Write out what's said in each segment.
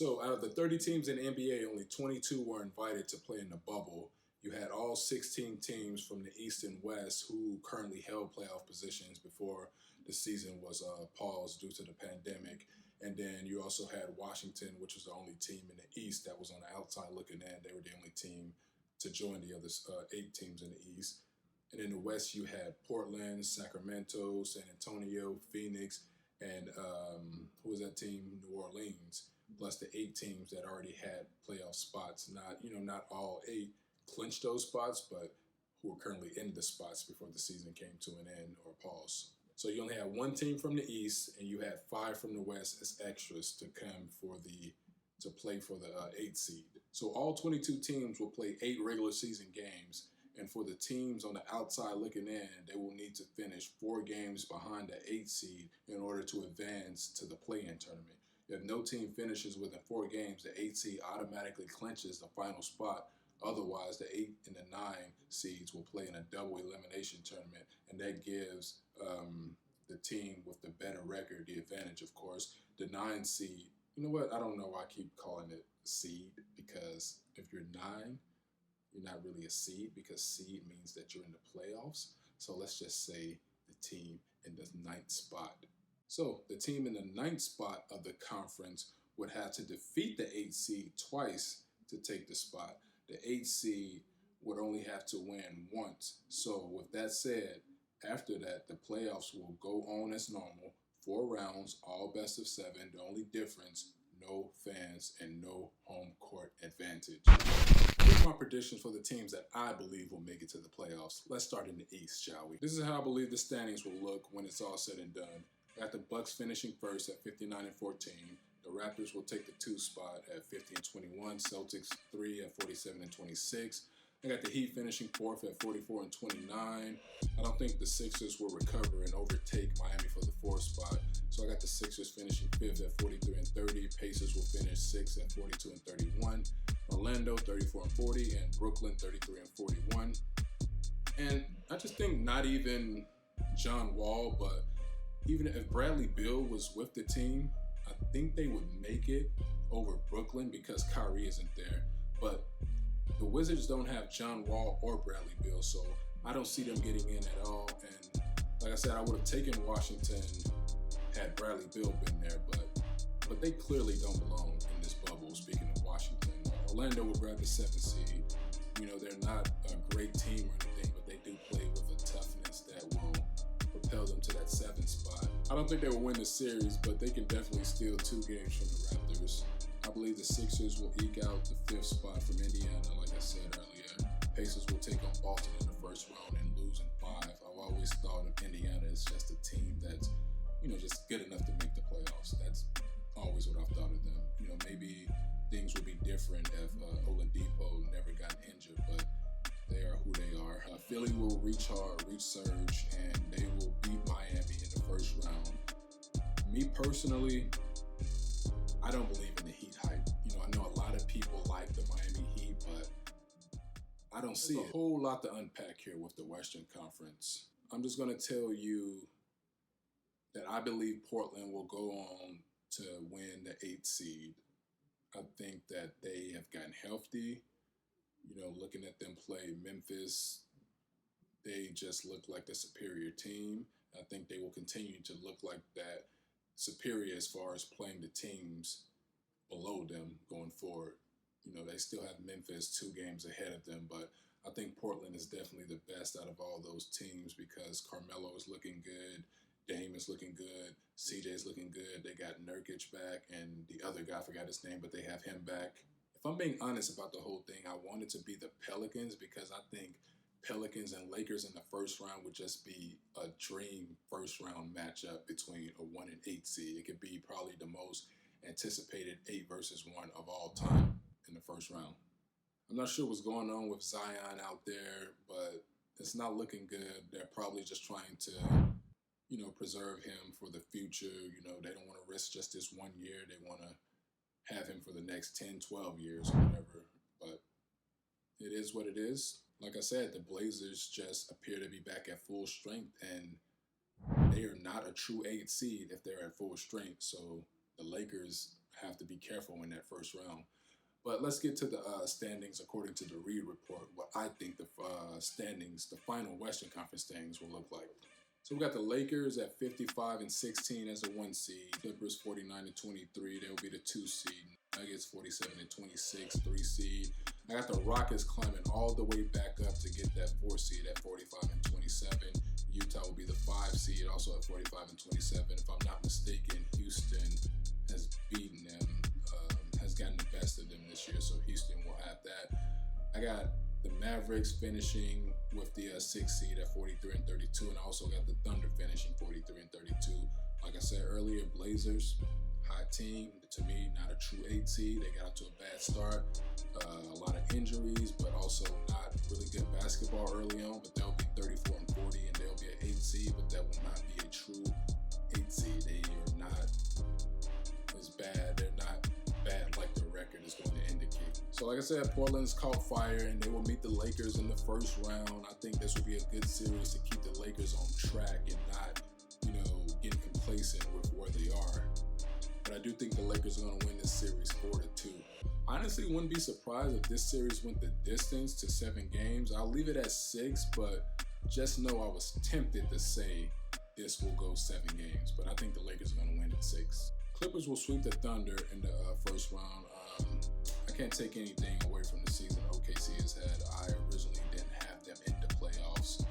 So out of the 30 teams in the NBA, only 22 were invited to play in the bubble. You had all 16 teams from the East and West who currently held playoff positions before the season was paused due to the pandemic. And then you also had Washington, which was the only team in the East that was on the outside looking in. They were the only team to join the other 8 teams in the East. And in the West, you had Portland, Sacramento, San Antonio, Phoenix, and who was that team? New Orleans, plus the 8 teams that already had playoff spots. Not all 8 clinched those spots, but who were currently in the spots before the season came to an end or pause. So you only had 1 team from the East, and you had 5 from the West as extras to come to play for the 8th seed. So all 22 teams will play 8 regular season games. And for the teams on the outside looking in, they will need to finish 4 games behind the 8th seed in order to advance to the play-in tournament. If no team finishes within 4 games, the 8th seed automatically clinches the final spot. Otherwise, the 8 and the 9 seeds will play in a double elimination tournament, and that gives the team with the better record the advantage, of course. The 9 seed, you know what? I don't know why I keep calling it seed, because if you're 9, you're not really a seed, because seed means that you're in the playoffs. So let's just say the team in the 9th spot. So the team in the 9th spot of the conference would have to defeat the 8th seed twice to take the spot. The 8th seed would only have to win once. So with that said, after that, the playoffs will go on as normal. 4 rounds, all best of 7. The only difference, no fans and no home court advantage. Here's my predictions for the teams that I believe will make it to the playoffs. Let's start in the East, shall we? This is how I believe the standings will look when it's all said and done. I got the Bucks finishing first at 59-14. The Raptors will take the 2 spot at 50-21. Celtics 3 at 47-26. I got the Heat finishing 4th at 44-29. I don't think the Sixers will recover and overtake Miami for the 4th spot. So I got the Sixers finishing 5th at 43-30. Pacers will finish 6th at 42-31. Orlando 34-40, and Brooklyn 33-41. And I just think not even John Wall, but even if Bradley Beal was with the team, I think they would make it over Brooklyn because Kyrie isn't there. But the Wizards don't have John Wall or Bradley Beal, so I don't see them getting in at all. And like I said, I would have taken Washington had Bradley Beal been there, but they clearly don't belong in this bubble, speaking of Washington. Orlando will grab the 7th seed. They're not a great team or anything, but they do play with a toughness that will propel them to that 7th spot. I don't think they will win the series, but they can definitely steal 2 games from the Raptors. I believe the Sixers will eke out the 5th spot from Indiana, like I said earlier. Pacers will take on Boston in the 1st round and lose in 5. I've always thought of Indiana as just a team that's, just good enough to make the playoffs. That's always what I've thought of them. Maybe things would be different if Oladipo never got injured, but they are who they are. Philly will reach hard, reach surge, and they will beat Miami in the 1st round. Me personally, I don't believe in the Heat hype. I know a lot of people like the Miami Heat, but I don't see a whole lot to unpack here with the Western Conference. I'm just going to tell you that I believe Portland will go on to win the 8th seed. I think that they have gotten healthy. Looking at them play Memphis, they just look like the superior team. I think they will continue to look like that superior as far as playing the teams below them going forward. They still have Memphis 2 games ahead of them, but I think Portland is definitely the best out of all those teams because Carmelo is looking good, Dame is looking good, CJ is looking good. They got Nurkic back, and the other guy, I forgot his name, but they have him back. If I'm being honest about the whole thing, I want it to be the Pelicans because I think Pelicans and Lakers in the 1st round would just be a dream 1st round matchup between a 1 and 8 seed. It could be probably the most anticipated 8 versus 1 of all time in the 1st round. I'm not sure what's going on with Zion out there, but it's not looking good. They're probably just trying to, preserve him for the future. They don't want to risk just this 1 year. They want to have him for the next 10, 12 years or whatever. But it is what it is. Like I said, the Blazers just appear to be back at full strength, and they are not a true 8 seed if they're at full strength. So the Lakers have to be careful in that first round. But let's get to the standings according to the Reed report, what I think the standings, the final Western Conference standings will look like. So we got the Lakers at 55-16 as a 1 seed, Clippers 49-23, they'll be the 2 seed, Nuggets 47-26, 3 seed. I got the Rockets climbing all the way back up to get that 4 seed at 45-27. Utah will be the 5 seed, also at 45-27. If I'm not mistaken, Houston has beaten them, has gotten the best of them this year, so Houston will have that. I got the Mavericks finishing with the 6 seed at 43-32, and I also got the Thunder finishing 43-32. Like I said earlier, Blazers, hot team. To me, not a true 8 seed. They got out to a bad start. A lot of injuries, but also not really good basketball early on. But they'll be 34-40, and they'll be an 8 seed, but that will not be a true 8 seed. They are not as bad. They're not bad like the record is going to indicate. So like I said, Portland's caught fire, and they will meet the Lakers in the first round. I think this will be a good series to keep the Lakers on track and not, getting complacent with where they are. But I do think the Lakers are going to win this series 4-2. Honestly, wouldn't be surprised if this series went the distance to 7 games. I'll leave it at 6, but just know I was tempted to say this will go 7 games. But I think the Lakers are going to win in 6. Clippers will sweep the Thunder in the first round. I can't take anything away from the season OKC has had. I originally didn't have them in the playoffs,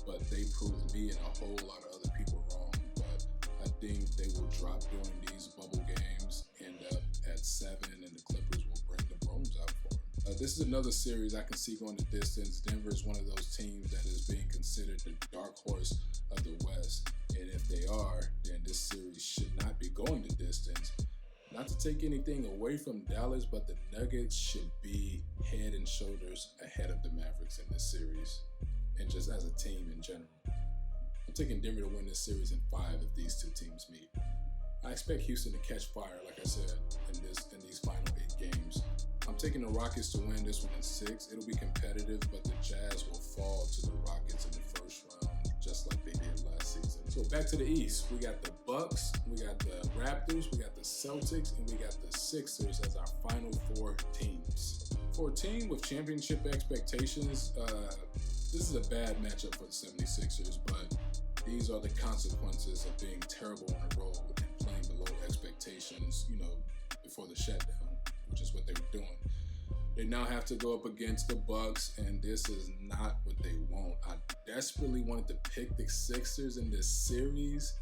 but they proved me and a whole lot of other people wrong. But I think they will drop during these bubble games, end up at 7, and the Clippers will bring the brooms out for them. This is another series I can see going the distance. Denver is one of those teams that is being considered the dark horse of the West, and if they are, then this series should not be going the distance. Not to take anything away from Dallas, but the Nuggets should be head and shoulders ahead of the Mavericks in this series, and just as a team in general. I'm taking Denver to win this series in 5 if these 2 teams meet. I expect Houston to catch fire, like I said, in these final 8 games. I'm taking the Rockets to win this one in 6. It'll be competitive, but the Jazz will fall to the Rockets in the first round, just like they did last season. So back to the East, we got the Bucks, we got the Raptors, we got the Celtics, and we got the Sixers as our final 4 teams. For a team with championship expectations, this is a bad matchup for the 76ers, but these are the consequences of being terrible on the road and playing below expectations, before the shutdown, which is what they were doing. They now have to go up against the Bucks, and this is not what they want. I desperately wanted to pick the Sixers in this series,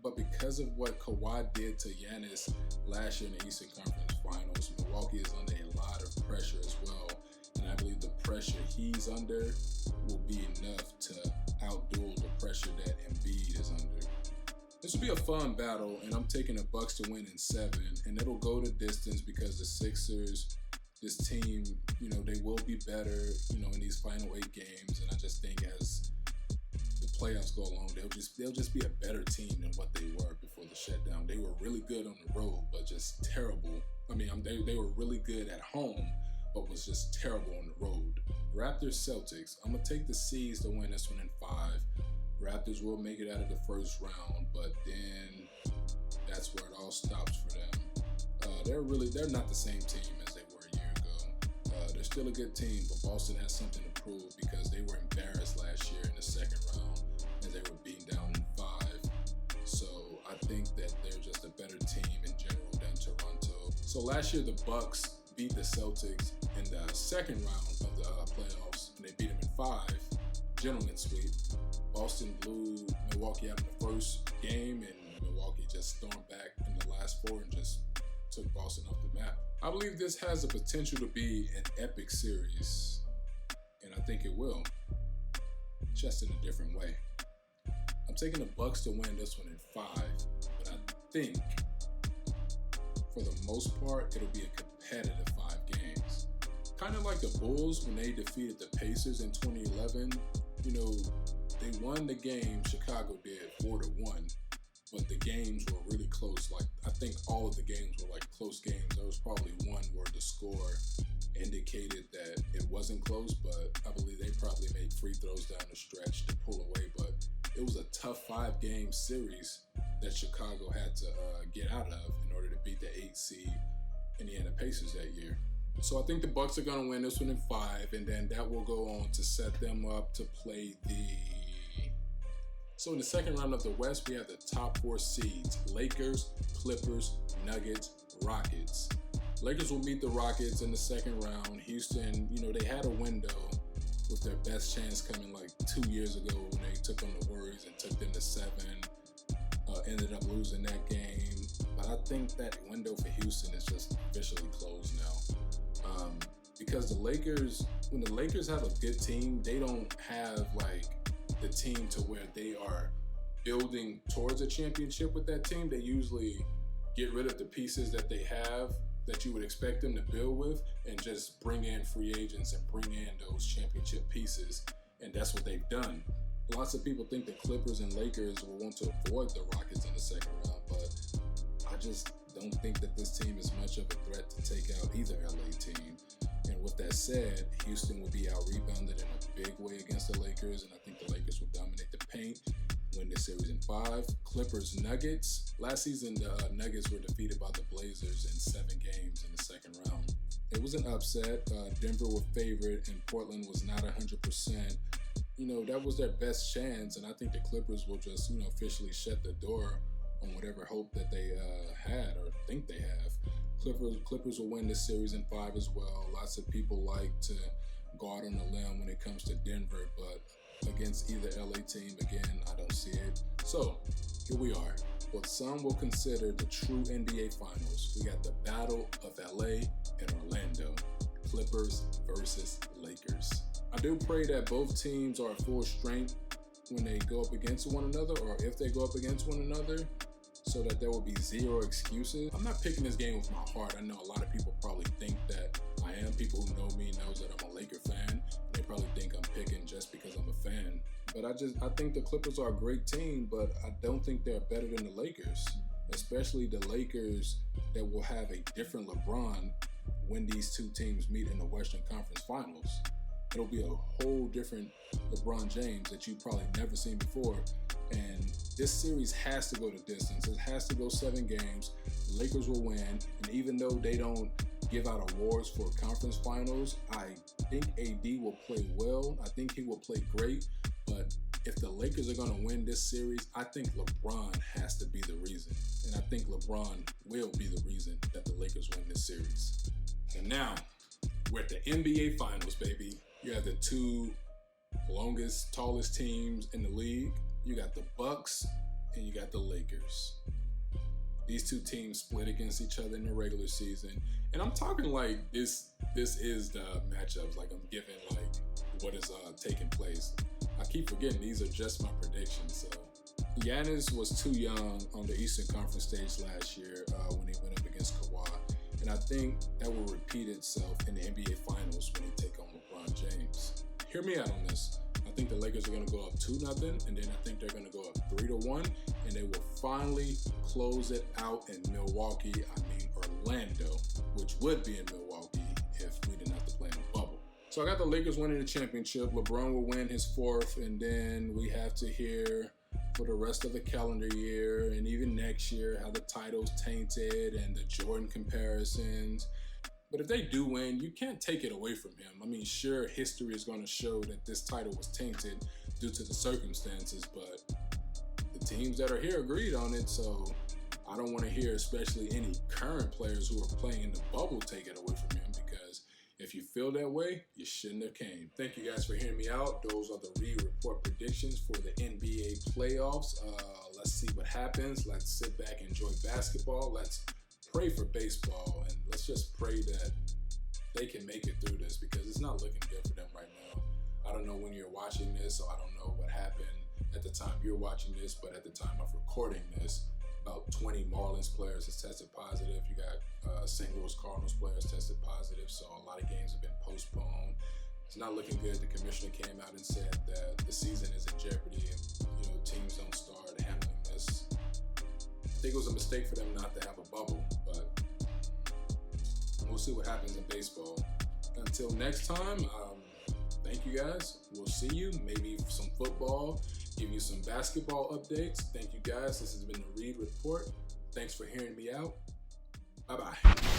but because of what Kawhi did to Giannis last year in the Eastern Conference Finals, Milwaukee is under a lot of pressure as well, and I believe the pressure he's under will be enough to outduel the pressure that Embiid is under. This will be a fun battle, and I'm taking the Bucks to win in 7, and it'll go the distance because the Sixers, this team, they will be better, in these final 8 games, and I just think as the playoffs go along, they'll just be a better team than what they were before the shutdown. They were really good on the road, but just terrible. They were really good at home, but was just terrible on the road. Raptors Celtics. I'm gonna take the C's to win this one in 5. Raptors will make it out of the first round, but then that's where it all stops for them. They're not the same team as they were a year ago. They're still a good team, but Boston has something to prove because they were embarrassed last year in the second round and they were beaten down in 5. So I think that they're just a better team in general than Toronto. So last year the Bucks beat the Celtics in the second round of the playoffs, and they beat them in 5. Gentleman sweep. Boston blew Milwaukee out in the first game, and Milwaukee just stormed back in the last 4 and just took Boston off the map. I believe this has the potential to be an epic series, and I think it will, just in a different way. I'm taking the Bucks to win this one in 5, but I think for the most part it'll be a competitive 5 games. Kind of like the Bulls when they defeated the Pacers in 2011. They won the game, Chicago did, 4-1, but the games were really close. I think all of the games were close games. There was probably one where the score indicated that it wasn't close, but I believe they probably made free throws down the stretch to pull away, but it was a tough 5-game series that Chicago had to get out of in order to beat the 8 seed Indiana Pacers that year. So I think the Bucks are going to win this one in 5, and then that will go on to set them up to play So in the second round of the West, we have the top 4 seeds: Lakers, Clippers, Nuggets, Rockets. Lakers will meet the Rockets in the second round. Houston, they had a window with their best chance coming like 2 years ago when they took on the Warriors and took them to 7. Ended up losing that game. But I think that window for Houston is just officially closed now. Because when the Lakers have a good team, they don't have like the team to where they are building towards a championship with that team. They usually get rid of the pieces that they have that you would expect them to build with and just bring in free agents and bring in those championship pieces. And that's what they've done. Lots of people think the Clippers and Lakers will want to avoid the Rockets in the second round, but I just don't think that this team is much of a threat to take out either LA team. And with that said, Houston will be out-rebounded in a big way against the Lakers, and I think the Lakers will dominate the paint, win this series in 5. Clippers, Nuggets. Last season, the Nuggets were defeated by the Blazers in 7 games in the second round. It was an upset. Denver were favored, and Portland was not 100%. That was their best chance, and I think the Clippers will just, officially shut the door on whatever hope that they had or think they have. Clippers will win this series in 5 as well. Lots of people like to go out on a limb when it comes to Denver, but against either LA team, again, I don't see it. So here we are, what some will consider the true NBA Finals. We got the battle of LA and Orlando, Clippers versus Lakers. I do pray that both teams are at full strength when they go up against one another, or if they go up against one another, so that there will be zero excuses. I'm not picking this game with my heart. I know a lot of people probably think that I am. People who know me knows that I'm a Laker fan. They probably think I'm picking just because I'm a fan. But I think the Clippers are a great team, but I don't think they're better than the Lakers, especially the Lakers that will have a different LeBron when these two teams meet in the Western Conference Finals. It'll be a whole different LeBron James that you've probably never seen before. And this series has to go the distance. It has to go 7 games. The Lakers will win. And even though they don't give out awards for conference finals, I think AD will play well. I think he will play great. But if the Lakers are going to win this series, I think LeBron has to be the reason. And I think LeBron will be the reason that the Lakers win this series. And now, we're at the NBA Finals, baby. You have the 2 longest, tallest teams in the league. You got the Bucks and you got the Lakers. These 2 teams split against each other in the regular season. And I'm talking like this is the matchups. Like I'm giving like what is taking place. I keep forgetting these are just my predictions. So Giannis was too young on the Eastern Conference stage last year when he went up against Kawhi. And I think that will repeat itself in the NBA Finals when they take on LeBron James. Hear me out on this. I think the Lakers are going to go up 2-0, and then I think they're going to go up 3-1, and they will finally close it out in Orlando, which would be in Milwaukee if we didn't have to play in a bubble. So I got the Lakers winning the championship. LeBron will win his 4th, and then we have to hear for the rest of the calendar year and even next year how the title's tainted and the Jordan comparisons. But if they do win, you can't take it away from him. I mean, sure, history is going to show that this title was tainted due to the circumstances, but the teams that are here agreed on it, so I don't want to hear especially any current players who are playing in the bubble take it away from him, because if you feel that way, you shouldn't have came. Thank you guys for hearing me out. Those are the Reed Report predictions for the NBA playoffs. Let's see what happens. Let's sit back and enjoy basketball. Let's pray for baseball, and let's just pray that they can make it through this, because it's not looking good for them right now. I don't know when you're watching this, so I don't know what happened at the time you're watching this, but at the time of recording this, about 20 Marlins players has tested positive. You got St. Louis Cardinals players tested positive, so a lot of games have been postponed. It's not looking good. The commissioner came out and said that the season is in jeopardy if teams don't start handling this. I think it was a mistake for them not to have a bubble, but we'll see what happens in baseball. Until next time, thank you guys. We'll see you. Maybe some football give you some basketball updates. Thank you guys. This has been the Reed Report. Thanks for hearing me out. Bye-bye.